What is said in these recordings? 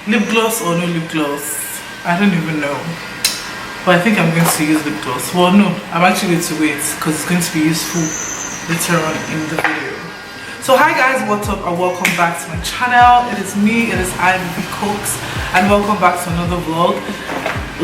lip gloss or no lip gloss, I don't even know, but I think I'm going to use lip gloss. Well, no, I'm actually going to wait because it's going to be useful later on in the video. So hi guys, what's up and welcome back to my channel. It is me, it is Ivy Cooks, and welcome back to another vlog.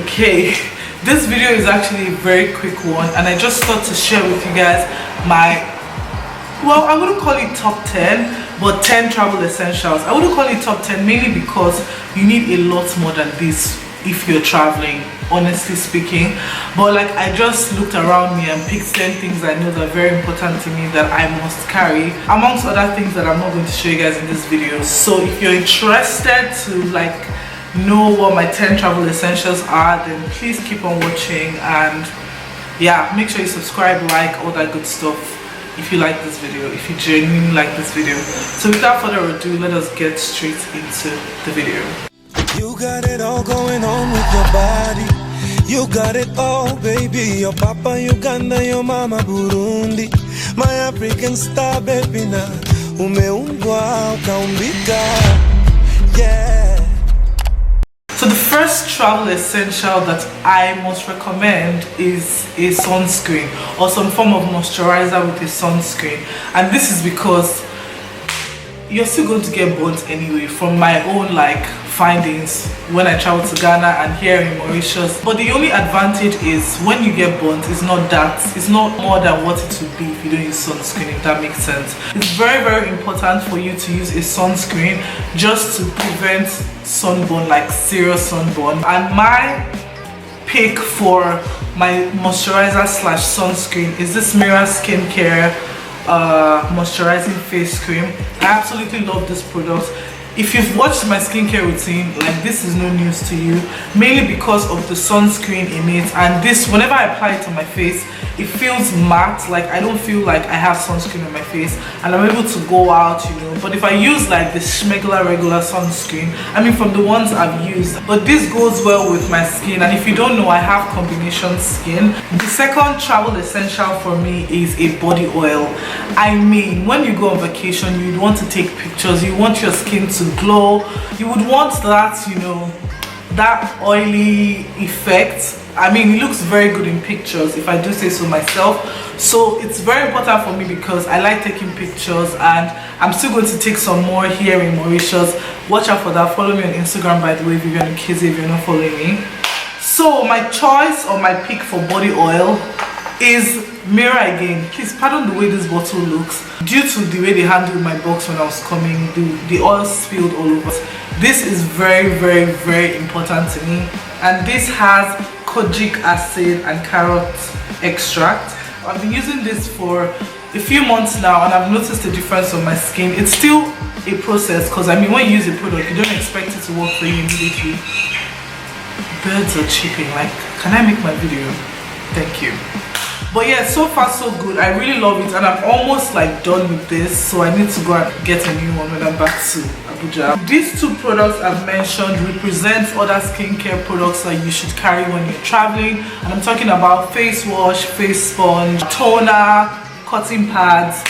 Okay, this video is actually a very quick one, and I just thought to share with you guys my, well, I wouldn't call it top 10, but 10 travel essentials. I wouldn't call it top 10 mainly because you need a lot more than this if you're traveling, honestly speaking. But like, I just looked around me and picked 10 things I know that are very important to me that I must carry, amongst other things that I'm not going to show you guys in this video. So if you're interested to like know what my 10 travel essentials are, then please keep on watching, and yeah, make sure you subscribe, like, all that good stuff if you like this video, if you genuinely like this video. So without further ado, let us get straight into the video. You got it all going on with your body. You got it all, baby. Your papa Uganda, your mama Burundi. My African star, baby, na umeumbwa ukaumbika. Yeah. So the first travel essential that I must recommend is a sunscreen, or some form of moisturizer with a sunscreen. And this is because you're still going to get burnt anyway, from my own like findings when I travel to Ghana and here in Mauritius. But the only advantage is when you get burnt, it's not more than what it would be if you don't use sunscreen, if that makes sense. It's very, very important for you to use a sunscreen just to prevent sunburn, like serious sunburn. And my pick for my moisturizer slash sunscreen is this Mira Skincare moisturizing face cream. I absolutely love this product. If you've watched my skincare routine, like, this is no news to you, mainly because of the sunscreen in it. And this, whenever I apply it on my face, it feels matte, like I don't feel like I have sunscreen on my face, and I'm able to go out, you know. But if I use like the Schmegler regular sunscreen, I mean from the ones I've used, but this goes well with my skin. And if you don't know, I have combination skin. The second travel essential for me is a body oil. I mean, when you go on vacation, you'd want to take pictures, you want your skin to glow, you would want that, you know, that oily effect. I mean, it looks very good in pictures, if I do say so myself. So it's very important for me because I like taking pictures, and I'm still going to take some more here in Mauritius. Watch out for that. Follow me on Instagram, by the way, Vivian Kids, if you're not following me. So my choice or my pick for body oil is Mira again. Please pardon the way this bottle looks. Due to the way they handled my box when I was coming, the oil spilled all over. This is very, very, very important to me. And this has kojic acid and carrot extract. I've been using this for a few months now, and I've noticed a difference on my skin. It's still a process, because I mean, when you use a product, you don't expect it to work for you immediately. Birds are chirping. Like, can I make my video? Thank you. But yeah, so far so good. I really love it, and I'm almost like done with this, so I need to go and get a new one when I'm back to Abuja. These two products I've mentioned represent other skincare products that you should carry when you're traveling, and I'm talking about face wash, face sponge, toner, cotton pads,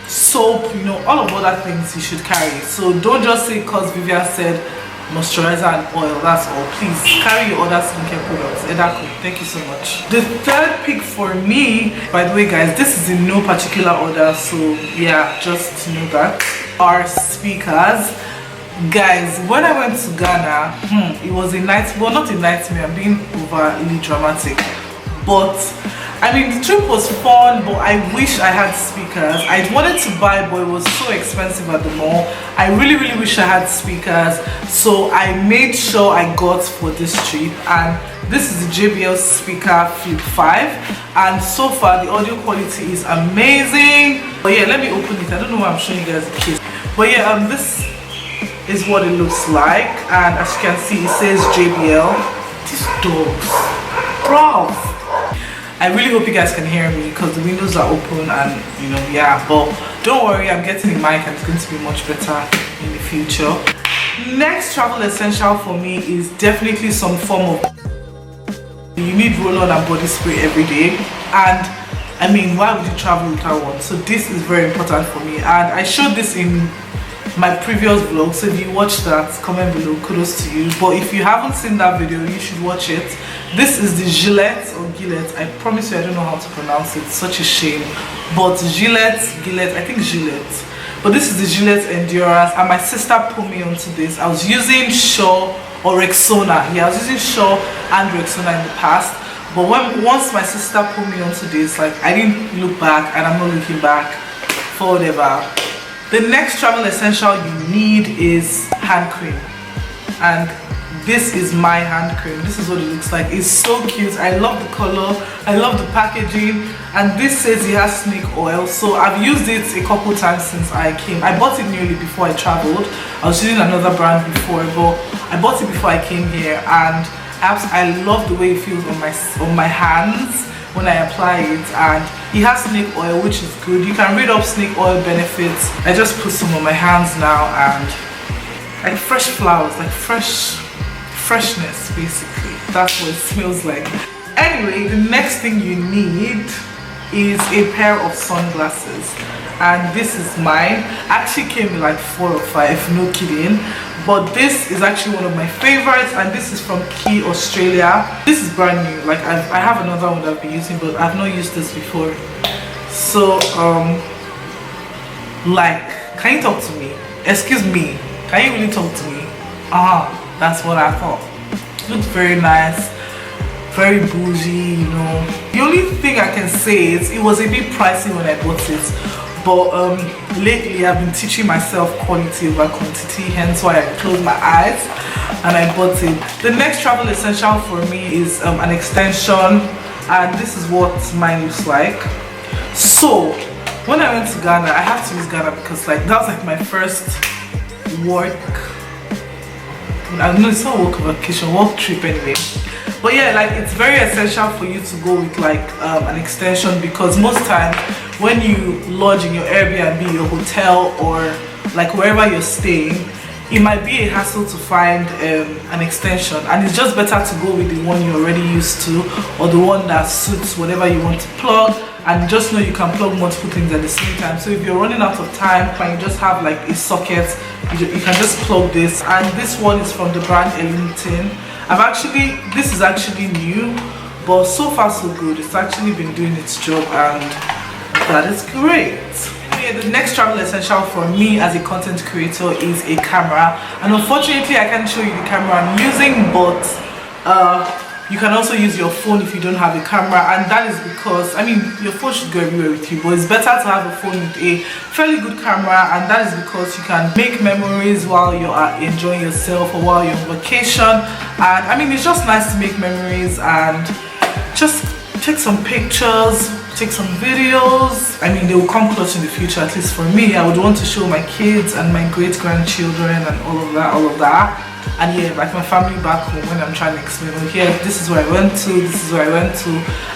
soap, you know, all of other things you should carry. So don't just say because Vivian said moisturizer and oil, that's all. Please carry your other skincare products. Thank you so much. The third pick for me, by the way guys, this is in no particular order, so yeah, just to know that, are speakers. Guys, when I went to Ghana, it was a nightmare. Well, not a nightmare, I'm being overly dramatic, but I mean, the trip was fun, but I wish I had speakers. I wanted to buy, but it was so expensive at the mall. I really, really wish I had speakers, so I made sure I got for this trip. And this is the JBL speaker Flip 5, and so far the audio quality is amazing. But yeah, let me open it. I don't know why I'm showing you guys the case, but yeah, this is what it looks like. And as you can see, it says JBL. These dogs, bro. I really hope you guys can hear me because the windows are open, and you know, yeah, but don't worry, I'm getting a mic and it's going to be much better in the future. Next travel essential for me is definitely some form of, you need roll-on and body spray every day. And I mean, why would you travel without one? So this is very important for me, and I showed this in my previous vlog, so if you watched that, comment below, kudos to you. But if you haven't seen that video, you should watch it. This is the Gillette or Gillette, I promise you I don't know how to pronounce it, such a shame, but Gillette, I think Gillette, but this is the Gillette Endurance, and my sister put me onto this. I was using Shaw or Rexona, yeah, I was using Shaw and Rexona in the past, but once my sister put me onto this, like, I didn't look back, and I'm not looking back for whatever. The next travel essential you need is hand cream, and this is my hand cream. This is what it looks like. It's so cute. I love the color, I love the packaging, and this says it has snake oil, so I've used it a couple times since I came. I bought it newly before I traveled. I was using another brand before, but I bought it before I came here, and I love the way it feels on my hands when I apply it, and it has snake oil, which is good. You can read up snake oil benefits. I just put some on my hands now, and like fresh flowers, like freshness, basically. That's what it smells like. Anyway, the next thing you need is a pair of sunglasses, and this is mine. Actually came in like 4 or 5, no kidding, but this is actually one of my favorites, and this is from Key, Australia. This is brand new. Like, I have another one that I've been using, but I've not used this before. So like, can you talk to me? Excuse me, can you really talk to me? That's what I thought. It looks very nice, very bougie, you know. The only thing I can say is it was a bit pricey when I bought it, but lately I've been teaching myself quality over quantity, hence why I closed my eyes and I bought it. The next travel essential for me is an extension, and this is what mine looks like. So when I went to Ghana, I had to use Ghana because like that was like my first work, I know it's not work vacation, work trip anyway. But yeah, like, it's very essential for you to go with like an extension, because most times when you lodge in your Airbnb, your hotel, or like wherever you're staying, it might be a hassle to find an extension, and it's just better to go with the one you're already used to, or the one that suits whatever you want to plug. And just know you can plug multiple things at the same time. So if you're running out of time and you just have like a socket, you can just plug this. And this one is from the brand Ellington. This is actually new, but so far so good. It's actually been doing its job, and that is great. Yeah, the next travel essential for me as a content creator is a camera, and unfortunately I can't show you the camera I'm using, but you can also use your phone if you don't have a camera, and that is because, I mean, your phone should go everywhere with you, but it's better to have a phone with a fairly good camera, and that is because you can make memories while you are enjoying yourself or while you're on vacation. And I mean, it's just nice to make memories and just take some pictures, take some videos. I mean, they will come close in the future. At least for me, I would want to show my kids and my great-grandchildren and all of that. And yeah, like my family back home, when I'm trying to explain, okay, this is where I went to, this is where I went to,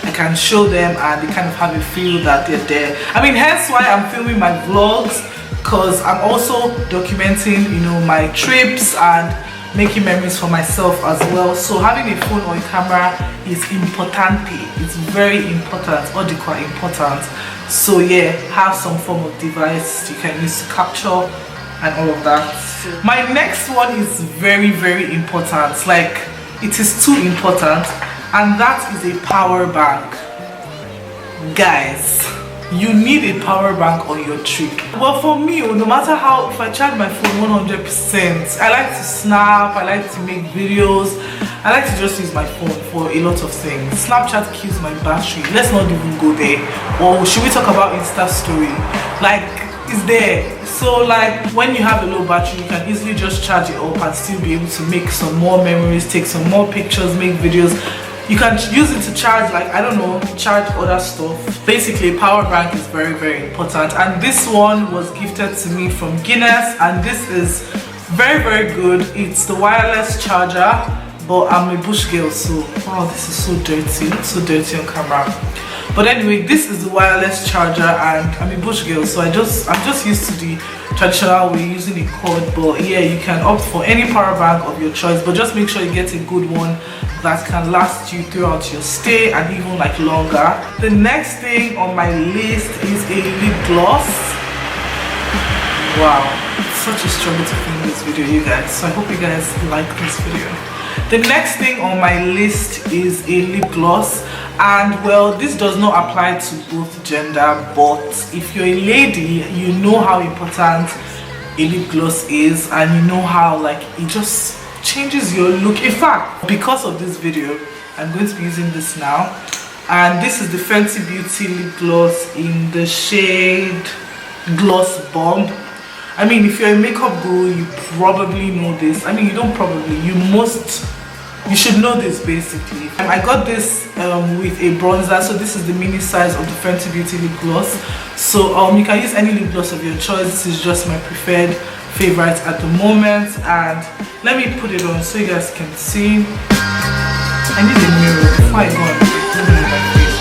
I can show them, and they kind of have a feel that they're there. I mean, hence why I'm filming my vlogs, because I'm also documenting, you know, my trips and making memories for myself as well. So having a phone or a camera is important. It's very important, or quite important. So yeah, have some form of device you can use to capture and all of that. My next one is very, very important. Like, it is too important, and that is a power bank. Guys, you need a power bank on your trip. Well, for me, no matter how, if I charge my phone 100%, I like to snap, I like to make videos, I like to just use my phone for a lot of things. Snapchat kills my battery. Let's not even go there. Or should we talk about Insta story? Like, it's there. So like, when you have a low battery, you can easily just charge it up and still be able to make some more memories, take some more pictures, make videos. You can use it to charge, like, I don't know, charge other stuff. Basically, a power bank is very, very important, and this one was gifted to me from Guinness, and this is very, very good. It's the wireless charger, but I'm a bush girl, so wow, this is so dirty. It looks so dirty on camera. But anyway, this is the wireless charger, and I'm a bush girl, so I'm just used to the traditional way, using a cord. But yeah, you can opt for any power bank of your choice, but just make sure you get a good one that can last you throughout your stay and even like longer. The next thing on my list is a lip gloss. Wow, it's such a struggle to film this video, you guys, so I hope you guys like this video. The next thing on my list is a lip gloss, and well, this does not apply to both gender, but if you're a lady, you know how important a lip gloss is, and you know how like it just changes your look. In fact, because of this video, I'm going to be using this now, and this is the Fenty Beauty lip gloss in the shade Gloss Bomb. I mean, if you're a makeup guru, you probably know this. I mean, you don't probably, you should know this basically. I got this with a bronzer, so this is the mini size of the Fenty Beauty lip gloss. So you can use any lip gloss of your choice. This is just my preferred favorite at the moment, and let me put it on so you guys can see. I need a mirror before I go on my face.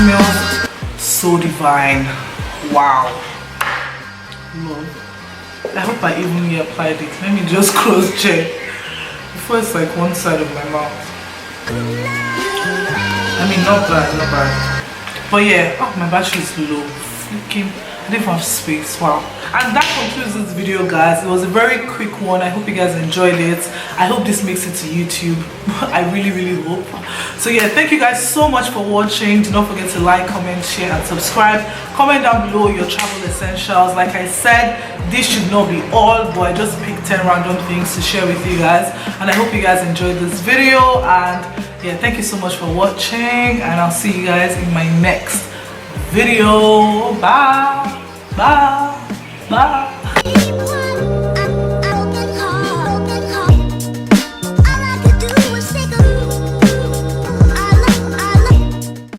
Smells so divine. Wow. Love. I hope I evenly applied it. Let me just cross check before it's like one side of my mouth. I mean, not bad, not bad. But yeah, oh, my battery is low. Freaking, I don't even have space. Wow. And that concludes this video, guys. It was a very quick one. I hope you guys enjoyed it. I hope this makes it to YouTube. I really hope. So yeah, thank you guys so much for watching. Do not forget to like, comment, share, and subscribe. Comment down below your travel essentials. Like I said, this should not be all, but I just picked 10 random things to share with you guys. And I hope you guys enjoyed this video. And yeah, thank you so much for watching, and I'll see you guys in my next video. Bye.